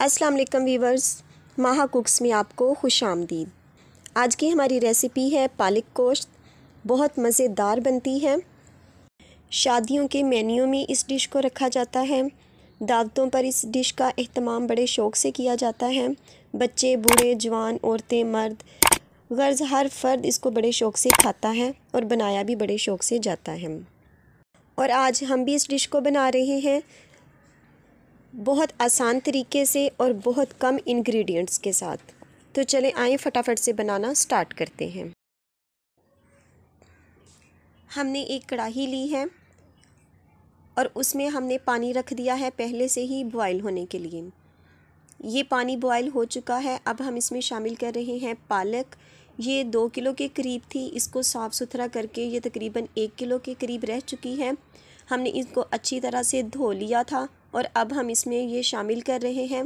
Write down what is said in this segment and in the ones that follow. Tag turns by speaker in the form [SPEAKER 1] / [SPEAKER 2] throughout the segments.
[SPEAKER 1] अस्सलाम वालेकुम वीवर्स, माहा कुक्स में आपको खुशामदीद। आज की हमारी रेसिपी है पालक गोश्त। बहुत मज़ेदार बनती है। शादियों के मेन्यू में इस डिश को रखा जाता है। दावतों पर इस डिश का एहतमाम बड़े शौक़ से किया जाता है। बच्चे, बूढ़े, जवान, औरतें, मर्द, गर्ज़ हर फ़र्द इसको बड़े शौक़ से खाता है और बनाया भी बड़े शौक़ से जाता है। और आज हम भी इस डिश को बना रहे हैं बहुत आसान तरीके से और बहुत कम इंग्रेडिएंट्स के साथ। तो चलें आएँ फटाफट से बनाना स्टार्ट करते हैं। हमने एक कढ़ाई ली है और उसमें हमने पानी रख दिया है पहले से ही बॉयल होने के लिए। ये पानी बॉयल हो चुका है। अब हम इसमें शामिल कर रहे हैं पालक। ये 2 किलो के करीब थी। इसको साफ़ सुथरा करके ये तकरीबन 1 किलो के करीब रह चुकी है। हमने इसको अच्छी तरह से धो लिया था और अब हम इसमें ये शामिल कर रहे हैं।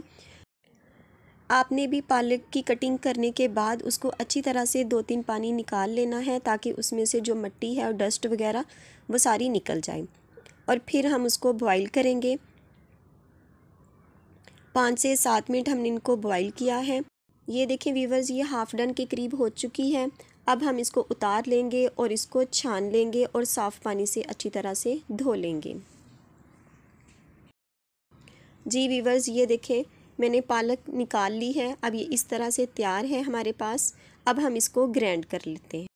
[SPEAKER 1] आपने भी पालक की कटिंग करने के बाद उसको अच्छी तरह से 2-3 पानी निकाल लेना है ताकि उसमें से जो मिट्टी है और डस्ट वगैरह वो सारी निकल जाए। और फिर हम उसको बॉईल करेंगे। 5 से 7 मिनट हमने इनको बॉईल किया है। ये देखें व्यूवर्स, ये हाफ़ डन के करीब हो चुकी है। अब हम इसको उतार लेंगे और इसको छान लेंगे और साफ़ पानी से अच्छी तरह से धो लेंगे। जी व्यूवर्स, ये देखें मैंने पालक निकाल ली है। अब ये इस तरह से तैयार है हमारे पास। अब हम इसको ग्राइंड कर लेते हैं।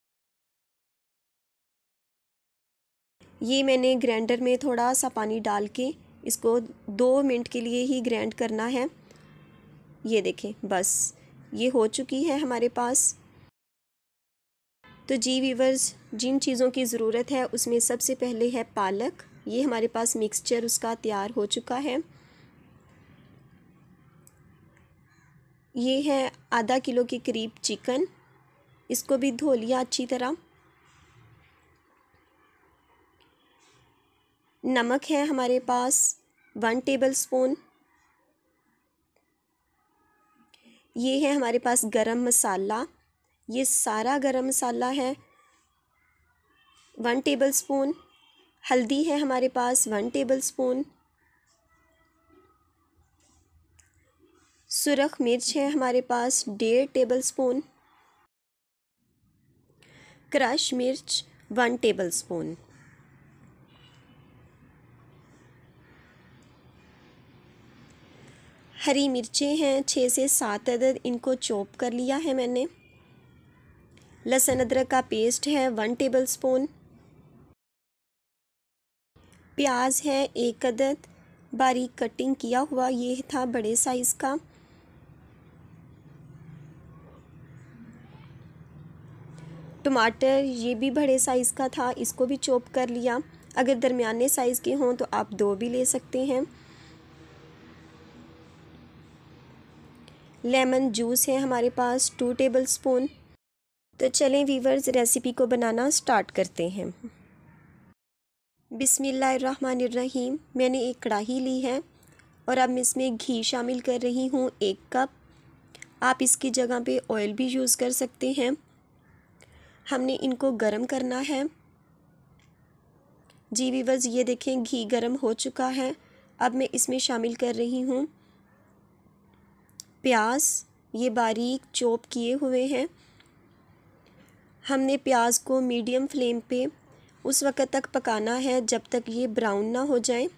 [SPEAKER 1] ये मैंने ग्राइंडर में थोड़ा सा पानी डाल के इसको 2 मिनट के लिए ही ग्राइंड करना है। ये देखें, बस ये हो चुकी है हमारे पास। तो जी व्यूवर्स, जिन चीज़ों की ज़रूरत है उसमें सबसे पहले है पालक। ये हमारे पास मिक्सचर उसका तैयार हो चुका है। ये है आधा किलो के करीब चिकन। इसको भी धो लिया अच्छी तरह। नमक है हमारे पास 1 टेबलस्पून। ये है हमारे पास गरम मसाला। ये सारा गरम मसाला है 1 टेबलस्पून। हल्दी है हमारे पास 1 टेबलस्पून। सुरख मिर्च है हमारे पास 1.5 टेबलस्पून। क्रश मिर्च 1 टेबलस्पून। हरी मिर्चें हैं 6 से 7 अदद, इनको चॉप कर लिया है मैंने। लहसुन अदरक का पेस्ट है 1 टेबलस्पून। प्याज है 1 अदद, बारीक कटिंग किया हुआ, ये था बड़े साइज़ का। टमाटर ये भी बड़े साइज़ का था, इसको भी चॉप कर लिया। अगर दरमियाने साइज़ के हों तो आप 2 भी ले सकते हैं। लेमन जूस है हमारे पास 2 टेबलस्पून। तो चलें वीवर्स, रेसिपी को बनाना स्टार्ट करते हैं। बिस्मिल्लाहिर्रहमानिर्रहीम। मैंने एक कढ़ाई ली है और अब मैं इसमें घी शामिल कर रही हूँ 1 कप। आप इसकी जगह पे ऑयल भी यूज़ कर सकते हैं। हमने इनको गरम करना है। जी वीवर्स, ये देखें घी गरम हो चुका है। अब मैं इसमें शामिल कर रही हूँ प्याज। ये बारीक चॉप किए हुए हैं। हमने प्याज को मीडियम फ्लेम पे उस वक़्त तक पकाना है जब तक ये ब्राउन ना हो जाए।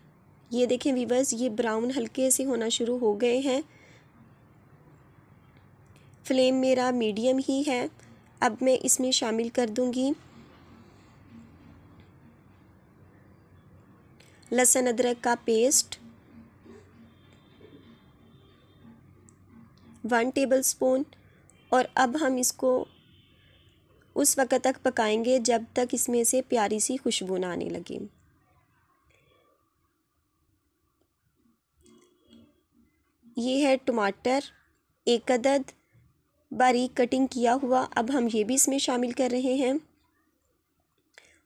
[SPEAKER 1] ये देखें वीवर्स, ये ब्राउन हल्के से होना शुरू हो गए हैं। फ्लेम मेरा मीडियम ही है। अब मैं इसमें शामिल कर दूंगी लहसुन अदरक का पेस्ट 1 टेबलस्पून। और अब हम इसको उस वक़्त तक पकाएंगे जब तक इसमें से प्यारी सी खुशबू ना आने लगे। ये है टमाटर 1 अदद, बारीक कटिंग किया हुआ। अब हम ये भी इसमें शामिल कर रहे हैं।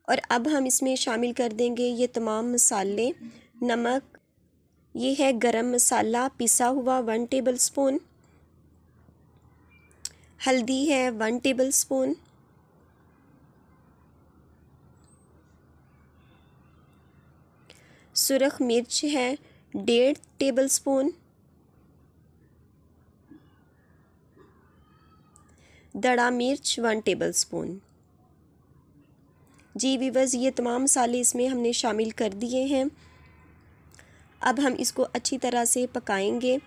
[SPEAKER 1] और अब हम इसमें शामिल कर देंगे ये तमाम मसाले। नमक, ये है गरम मसाला पिसा हुआ 1 टेबलस्पून। हल्दी है 1 टेबलस्पून। सुरख मिर्च है 1.5 टेबलस्पून। दड़ा मिर्च 1 टेबलस्पून। जी वीवर्स, ये तमाम मसाले इसमें हमने शामिल कर दिए हैं। अब हम इसको अच्छी तरह से पकाएंगे,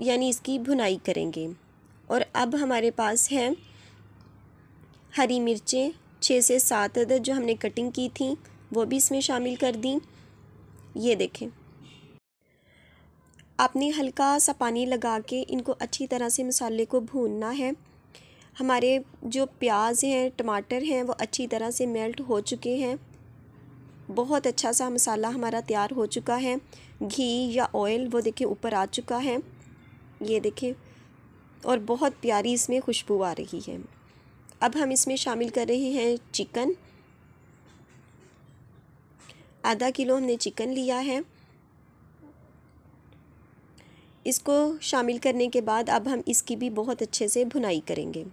[SPEAKER 1] यानी इसकी भुनाई करेंगे। और अब हमारे पास है हरी मिर्चें 6 से 7 अदद जो हमने कटिंग की थी, वो भी इसमें शामिल कर दी। ये देखें, आपने हल्का सा पानी लगा के इनको अच्छी तरह से मसाले को भूनना है। हमारे जो प्याज हैं, टमाटर हैं, वो अच्छी तरह से मेल्ट हो चुके हैं। बहुत अच्छा सा मसाला हमारा तैयार हो चुका है। घी या ऑयल वो देखिए ऊपर आ चुका है, ये देखें, और बहुत प्यारी इसमें खुशबू आ रही है। अब हम इसमें शामिल कर रहे हैं चिकन। आधा किलो हमने चिकन लिया है। इसको शामिल करने के बाद अब हम इसकी भी बहुत अच्छे से भुनाई करेंगे।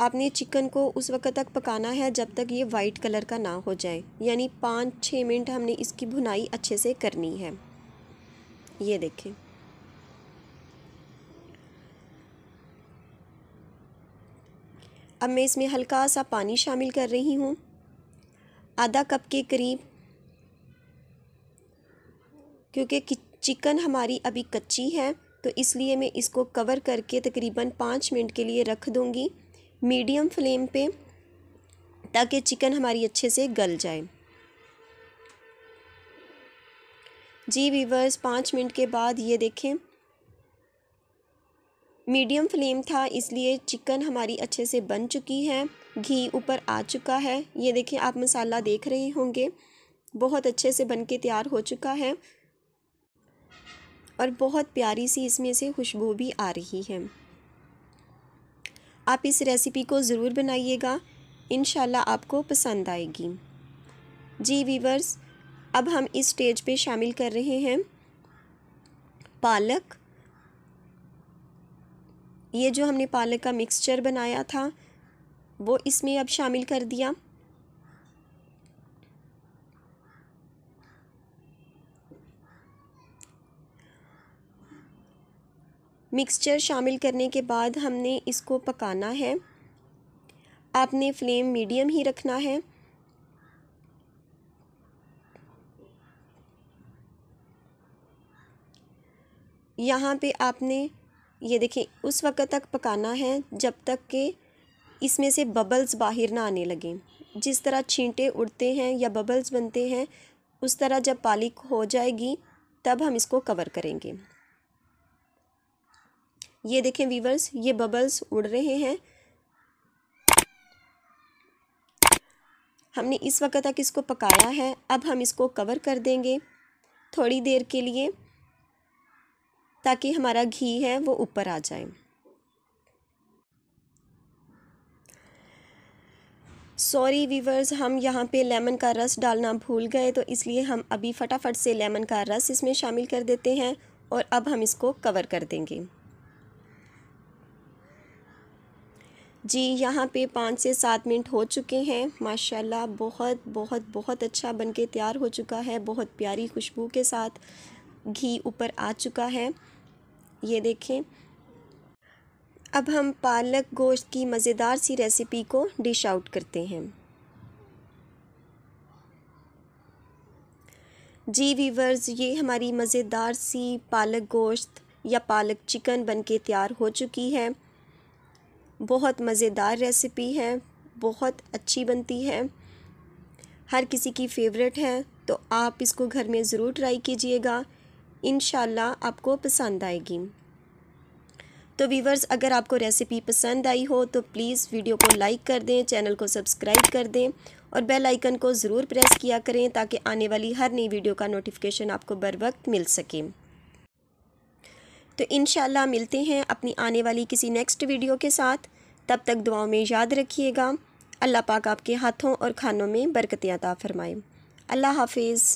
[SPEAKER 1] आपने चिकन को उस वक्त तक पकाना है जब तक ये वाइट कलर का ना हो जाए, यानी 5-6 मिनट हमने इसकी भुनाई अच्छे से करनी है। ये देखें, अब मैं इसमें हल्का सा पानी शामिल कर रही हूँ, आधा कप के करीब, क्योंकि चिकन हमारी अभी कच्ची है तो इसलिए मैं इसको कवर करके तकरीबन 5 मिनट के लिए रख दूँगी मीडियम फ्लेम पे, ताकि चिकन हमारी अच्छे से गल जाए। जी वीवर्स, 5 मिनट के बाद ये देखें, मीडियम फ्लेम था इसलिए चिकन हमारी अच्छे से बन चुकी है। घी ऊपर आ चुका है, ये देखें, आप मसाला देख रहे होंगे, बहुत अच्छे से बन के तैयार हो चुका है और बहुत प्यारी सी इसमें से खुशबू भी आ रही है। आप इस रेसिपी को ज़रूर बनाइएगा, इंशाल्लाह आपको पसंद आएगी। जी वीवर्स, अब हम इस स्टेज पे शामिल कर रहे हैं पालक। ये जो हमने पालक का मिक्सचर बनाया था वो इसमें अब शामिल कर दिया। मिक्सचर शामिल करने के बाद हमने इसको पकाना है। आपने फ्लेम मीडियम ही रखना है। यहाँ पे आपने ये देखें, उस वक्त तक पकाना है जब तक कि इसमें से बबल्स बाहर ना आने लगें। जिस तरह छींटे उड़ते हैं या बबल्स बनते हैं, उस तरह जब पालक हो जाएगी तब हम इसको कवर करेंगे। ये देखें वीवर्स, ये बबल्स उड़ रहे हैं। हमने इस वक्त तक इसको पकाया है। अब हम इसको कवर कर देंगे थोड़ी देर के लिए, ताकि हमारा घी है वो ऊपर आ जाए। सॉरी वीवर्स, हम यहाँ पे लेमन का रस डालना भूल गए, तो इसलिए हम अभी फटाफट से लेमन का रस इसमें शामिल कर देते हैं और अब हम इसको कवर कर देंगे। जी, यहाँ पे 5 से 7 मिनट हो चुके हैं। माशाल्लाह बहुत बहुत बहुत अच्छा बनके तैयार हो चुका है। बहुत प्यारी खुशबू के साथ घी ऊपर आ चुका है, ये देखें। अब हम पालक गोश्त की मज़ेदार सी रेसिपी को डिश आउट करते हैं। जी वीवर्स, ये हमारी मज़ेदार सी पालक गोश्त या पालक चिकन बनके तैयार हो चुकी है। बहुत मज़ेदार रेसिपी है, बहुत अच्छी बनती है, हर किसी की फेवरेट है, तो आप इसको घर में ज़रूर ट्राई कीजिएगा, इंशाल्लाह आपको पसंद आएगी। तो वीवर्स, अगर आपको रेसिपी पसंद आई हो तो प्लीज़ वीडियो को लाइक कर दें, चैनल को सब्सक्राइब कर दें और बेल आइकन को ज़रूर प्रेस किया करें, ताकि आने वाली हर नई वीडियो का नोटिफिकेशन आपको बर वक्त मिल सके। तो इंशाल्लाह मिलते हैं अपनी आने वाली किसी नेक्स्ट वीडियो के साथ। तब तक दुआओं में याद रखिएगा। अल्लाह पाक आपके हाथों और खानों में बरकतें अता फरमाए। अल्लाह हाफिज़।